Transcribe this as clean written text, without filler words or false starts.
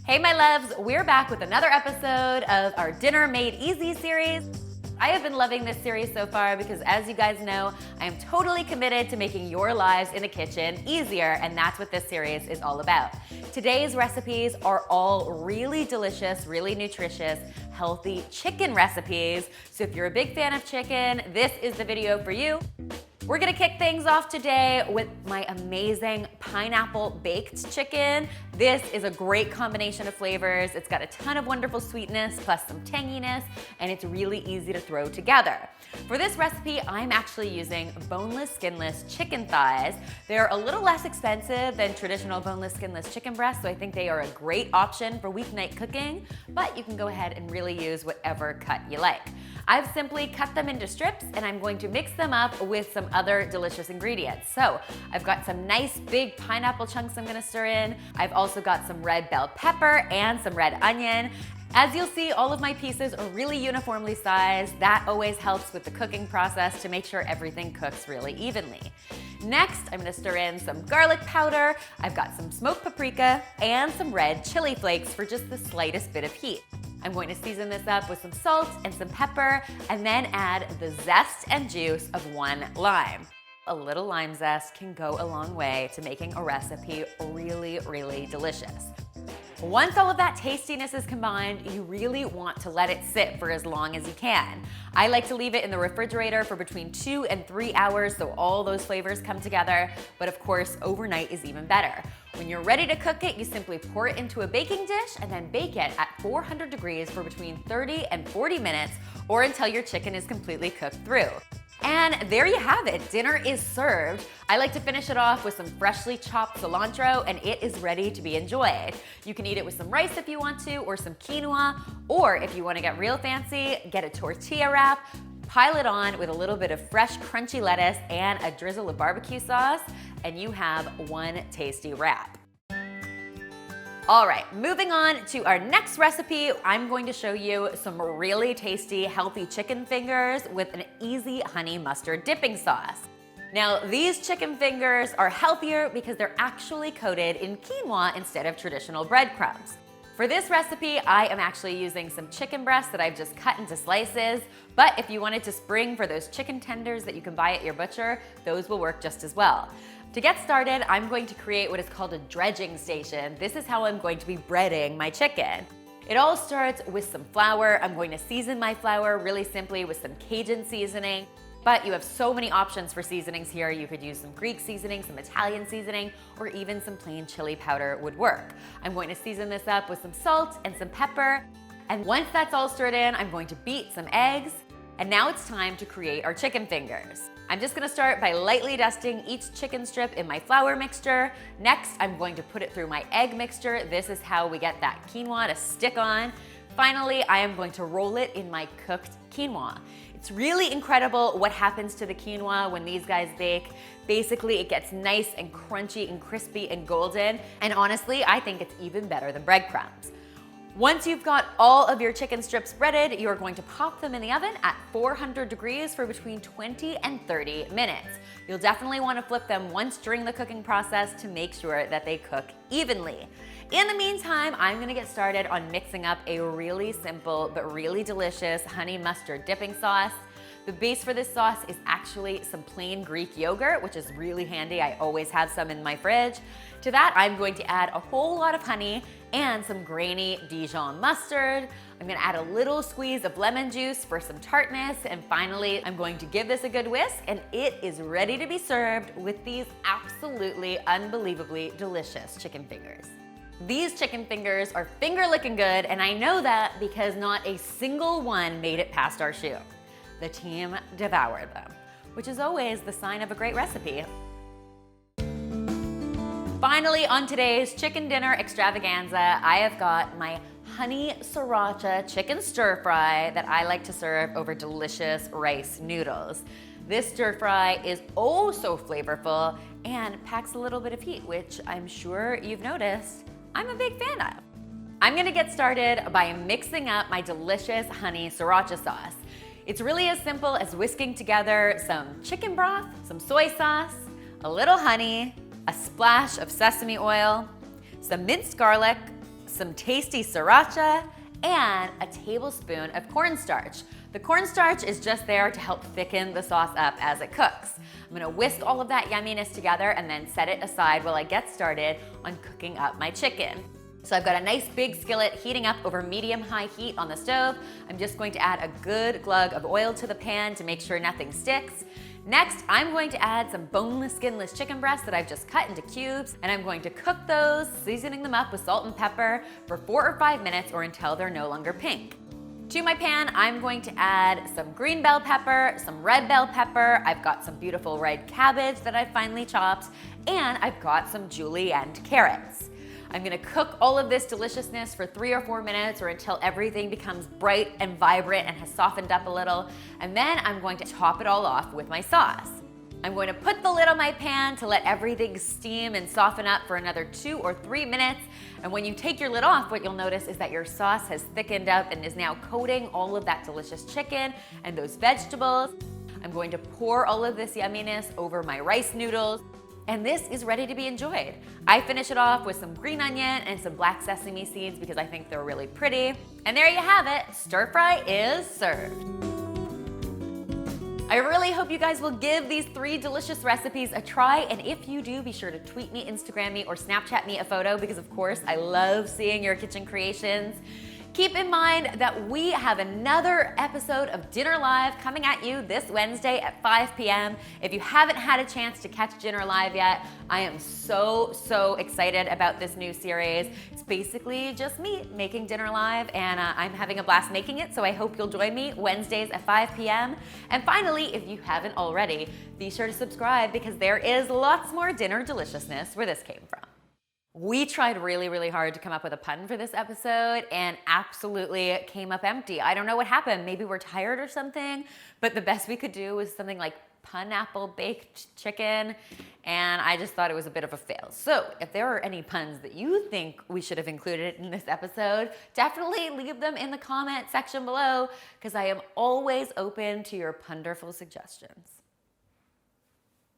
Hey my loves, we're back with another episode of our Dinner Made Easy series. I have been loving this series so far because, as you guys know, I am totally committed to making your lives in the kitchen easier, and that's what this series is all about. Today's recipes are all really delicious, really nutritious, healthy chicken recipes. So if you're a big fan of chicken, this is the video for you. We're gonna kick things off today with my amazing pineapple baked chicken. This is a great combination of flavors. It's got a ton of wonderful sweetness plus some tanginess, and it's really easy to throw together. For this recipe, I'm actually using boneless, skinless chicken thighs. They're a little less expensive than traditional boneless, skinless chicken breasts, so I think they are a great option for weeknight cooking, but you can go ahead and really use whatever cut you like. I've simply cut them into strips, and I'm going to mix them up with some other delicious ingredients. So I've got some nice big pineapple chunks I'm gonna stir in. I've also got some red bell pepper and some red onion. As you'll see, all of my pieces are really uniformly sized. That always helps with the cooking process to make sure everything cooks really evenly. Next, I'm gonna stir in some garlic powder. I've got some smoked paprika and some red chili flakes for just the slightest bit of heat. I'm going to season this up with some salt and some pepper, and then add the zest and juice of one lime. A little lime zest can go a long way to making a recipe really, really delicious. Once all of that tastiness is combined, you really want to let it sit for as long as you can. I like to leave it in the refrigerator for between 2 and 3 hours so all those flavors come together, but of course, overnight is even better. When you're ready to cook it, you simply pour it into a baking dish and then bake it at 400 degrees for between 30 and 40 minutes or until your chicken is completely cooked through. And there you have it, dinner is served. I like to finish it off with some freshly chopped cilantro, and it is ready to be enjoyed. You can eat it with some rice if you want to, or some quinoa, or if you want to get real fancy, get a tortilla wrap, pile it on with a little bit of fresh crunchy lettuce and a drizzle of barbecue sauce, and you have one tasty wrap. All right, moving on to our next recipe, I'm going to show you some really tasty, healthy chicken fingers with an easy honey mustard dipping sauce. Now, these chicken fingers are healthier because they're actually coated in quinoa instead of traditional breadcrumbs. For this recipe, I am actually using some chicken breasts that I've just cut into slices, but if you wanted to spring for those chicken tenders that you can buy at your butcher, those will work just as well. To get started, I'm going to create what is called a dredging station. This is how I'm going to be breading my chicken. It all starts with some flour. I'm going to season my flour really simply with some Cajun seasoning, but you have so many options for seasonings here. You could use some Greek seasoning, some Italian seasoning, or even some plain chili powder would work. I'm going to season this up with some salt and some pepper. And once that's all stirred in, I'm going to beat some eggs. And now it's time to create our chicken fingers. I'm just gonna start by lightly dusting each chicken strip in my flour mixture. Next, I'm going to put it through my egg mixture. This is how we get that quinoa to stick on. Finally, I am going to roll it in my cooked quinoa. It's really incredible what happens to the quinoa when these guys bake. Basically, it gets nice and crunchy and crispy and golden. And honestly, I think it's even better than breadcrumbs. Once you've got all of your chicken strips breaded, you're going to pop them in the oven at 400 degrees for between 20 and 30 minutes. You'll definitely want to flip them once during the cooking process to make sure that they cook evenly. In the meantime, I'm gonna get started on mixing up a really simple but really delicious honey mustard dipping sauce. The base for this sauce is actually some plain Greek yogurt, which is really handy. I always have some in my fridge. To that, I'm going to add a whole lot of honey and some grainy Dijon mustard. I'm gonna add a little squeeze of lemon juice for some tartness. And finally, I'm going to give this a good whisk, and it is ready to be served with these absolutely unbelievably delicious chicken fingers. These chicken fingers are finger-licking good, and I know that because not a single one made it past our chute. The team devoured them, which is always the sign of a great recipe. Finally, on today's chicken dinner extravaganza, I have got my honey sriracha chicken stir fry that I like to serve over delicious rice noodles. This stir fry is oh so flavorful and packs a little bit of heat, which I'm sure you've noticed I'm a big fan of. I'm gonna get started by mixing up my delicious honey sriracha sauce. It's really as simple as whisking together some chicken broth, some soy sauce, a little honey, a splash of sesame oil, some minced garlic, some tasty sriracha, and a tablespoon of cornstarch. The cornstarch is just there to help thicken the sauce up as it cooks. I'm gonna whisk all of that yumminess together and then set it aside while I get started on cooking up my chicken. So I've got a nice big skillet heating up over medium-high heat on the stove. I'm just going to add a good glug of oil to the pan to make sure nothing sticks. Next, I'm going to add some boneless, skinless chicken breasts that I've just cut into cubes, and I'm going to cook those, seasoning them up with salt and pepper for 4 or 5 minutes or until they're no longer pink. To my pan, I'm going to add some green bell pepper, some red bell pepper, I've got some beautiful red cabbage that I've finely chopped, and I've got some julienne carrots. I'm gonna cook all of this deliciousness for 3 or 4 minutes or until everything becomes bright and vibrant and has softened up a little, and then I'm going to top it all off with my sauce. I'm going to put the lid on my pan to let everything steam and soften up for another 2 or 3 minutes, and when you take your lid off, what you'll notice is that your sauce has thickened up and is now coating all of that delicious chicken and those vegetables. I'm going to pour all of this yumminess over my rice noodles, and this is ready to be enjoyed. I finish it off with some green onion and some black sesame seeds because I think they're really pretty. And there you have it, stir fry is served. I really hope you guys will give these 3 delicious recipes a try, and if you do, be sure to tweet me, Instagram me, or Snapchat me a photo because of course I love seeing your kitchen creations. Keep in mind that we have another episode of Dinner Live coming at you this Wednesday at 5 p.m. If you haven't had a chance to catch Dinner Live yet, I am so excited about this new series. It's basically just me making dinner live, and I'm having a blast making it, so I hope you'll join me Wednesdays at 5 p.m. And finally, if you haven't already, be sure to subscribe because there is lots more dinner deliciousness where this came from. We tried really hard to come up with a pun for this episode and absolutely came up empty. I don't know what happened. Maybe we're tired or something, but the best we could do was something like pineapple baked chicken, and I just thought it was a bit of a fail. So if there are any puns that you think we should have included in this episode, definitely leave them in the comment section below because I am always open to your punderful suggestions.